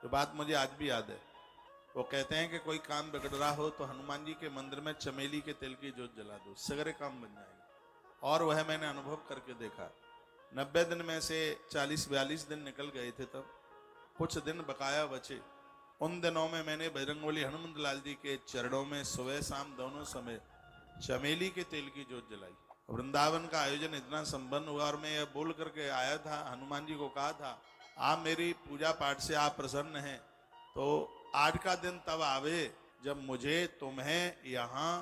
तो बात मुझे आज भी याद है। वो कहते हैं कि कोई काम बिगड़ रहा हो तो हनुमान जी के मंदिर में चमेली के तेल की जोत जला दो, सगरे काम बन जाएगा। और वह मैंने अनुभव करके देखा। 90 दिन में से 40-42 दिन निकल गए थे, तब कुछ दिन बकाया बचे। उन दिनों में मैंने बजरंगबली हनुमंत लाल जी के चरणों में सुबह शाम दोनों समय चमेली के तेल की जोत जलाई। वृंदावन का आयोजन इतना संपन्न हुआ और मैं यह बोल करके आया था, हनुमान जी को कहा था आप मेरी पूजा पाठ से आप प्रसन्न हैं तो आज का दिन तब आवे जब मुझे तुम्हें यहाँ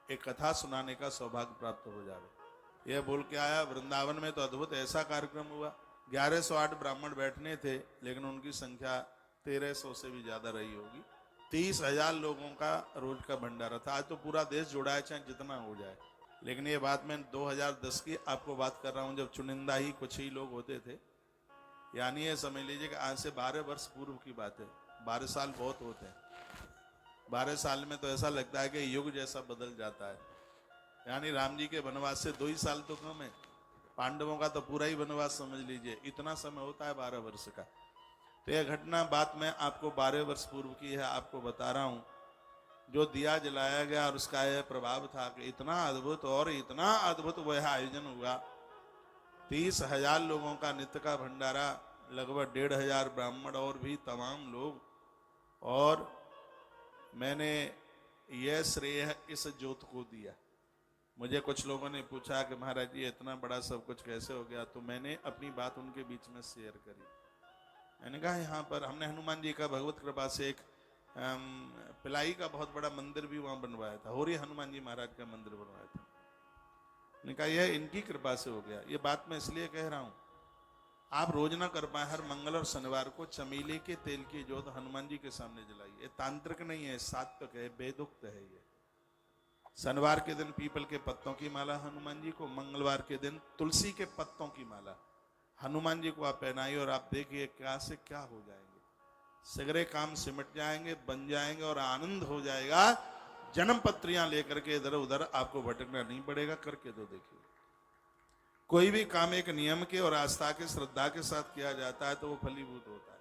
एक कथा सुनाने का सौभाग्य प्राप्त हो जावे। यह बोल के आया। वृंदावन में तो अद्भुत ऐसा कार्यक्रम हुआ। 1108 ब्राह्मण बैठने थे, लेकिन उनकी संख्या 1300 से भी ज्यादा रही होगी। 30,000 लोगों का रोज का भंडारा था। आज तो पूरा देश जुड़ा है, चाहे जितना हो जाए। लेकिन ये बात मैं 2010 की आपको बात कर रहा हूं, जब चुनिंदा ही कुछ ही लोग होते थे। यानी ये समझ लीजिए कि आज से 12 वर्ष पूर्व की बात है। 12 साल बहुत होते हैं। 12 साल में तो ऐसा लगता है कि युग जैसा बदल जाता है। यानी राम जी के वनवास से 2 ही साल तो कम है, पांडवों का तो पूरा ही वनवास समझ लीजिए, इतना समय होता है 12 वर्ष का। तो यह घटना बात मैं आपको 12 वर्ष पूर्व की है, आपको बता रहा हूं। जो दिया जलाया गया और उसका यह प्रभाव था कि इतना अद्भुत और इतना अद्भुत वह आयोजन हुआ। 30,000 लोगों का नित्य का भंडारा, लगभग 1,500 ब्राह्मण और भी तमाम लोग। और मैंने यह श्रेय इस जोत को दिया। मुझे कुछ लोगों ने पूछा कि महाराज जी इतना बड़ा सब कुछ कैसे हो गया, तो मैंने अपनी बात उनके बीच में शेयर करी। मैंने कहा यहाँ पर हमने हनुमान जी का भगवत कृपा से एक पिलाई का बहुत बड़ा मंदिर भी वहां बनवाया था। होरी हनुमान जी महाराज का मंदिर बनवाया था। मैंने कहा यह इनकी कृपा से हो गया। ये बात मैं इसलिए कह रहा हूं, आप रोज ना कर पाए, हर मंगल और शनिवार को चमेली के तेल की जोत हनुमान जी के सामने जलाइए। ये तांत्रिक नहीं है, सात्विक है, वेदोक्त है। ये शनिवार के दिन पीपल के पत्तों की माला हनुमान जी को, मंगलवार के दिन तुलसी के पत्तों की माला हनुमान जी को आप पहनाइए और आप देखिए क्या से क्या हो जाएंगे। सगरे काम सिमट जाएंगे, बन जाएंगे और आनंद हो जाएगा। जन्म पत्रियां लेकर के इधर उधर आपको भटकना नहीं पड़ेगा। करके तो देखिए, कोई भी काम एक नियम के और आस्था के श्रद्धा के साथ किया जाता है तो वो फलीभूत होता है।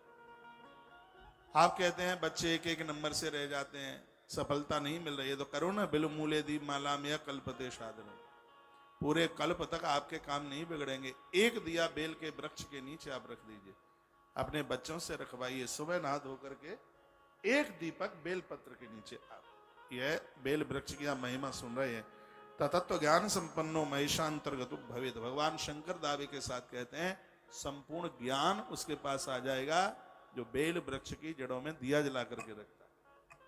आप कहते हैं बच्चे एक एक नंबर से रह जाते हैं, सफलता नहीं मिल रही है, तो करो ना बिल मूले दी माला में कल्पते साधन। पूरे कल्प तक आपके काम नहीं बिगड़ेंगे। एक दिया बेल के वृक्ष के नीचे आप रख दीजिए, अपने बच्चों से रखवाइए। सुबह नहा धो करके एक दीपक बेल पत्र के नीचे आप यह बेल वृक्ष की आप महिमा सुन रहे हैं। तत्व ज्ञान संपन्नो महिषांतर्गत भवेद। भगवान शंकर दावे के साथ कहते हैं संपूर्ण ज्ञान उसके पास आ जाएगा जो बेल वृक्ष की जड़ों में दिया जला करके रखता है।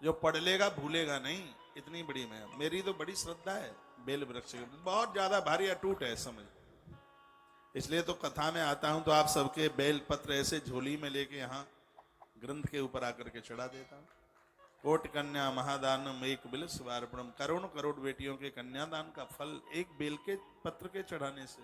जो पढ़ लेगा भूलेगा नहीं, इतनी बड़ी मैं मेरी तो बड़ी श्रद्धा है बेल वृक्ष की, बहुत ज्यादा भारी अटूट है समझ। इसलिए तो कथा में आता हूं तो आप सबके बेल पत्र ऐसे झोली में लेके यहाँ ग्रंथ के ऊपर आकर के चढ़ा देता हूं। कोट कन्या महादानम एक बिल स्वार्पणम। करोड़ करोड़ बेटियों के कन्यादान का फल एक बेल के पत्र के चढ़ाने से।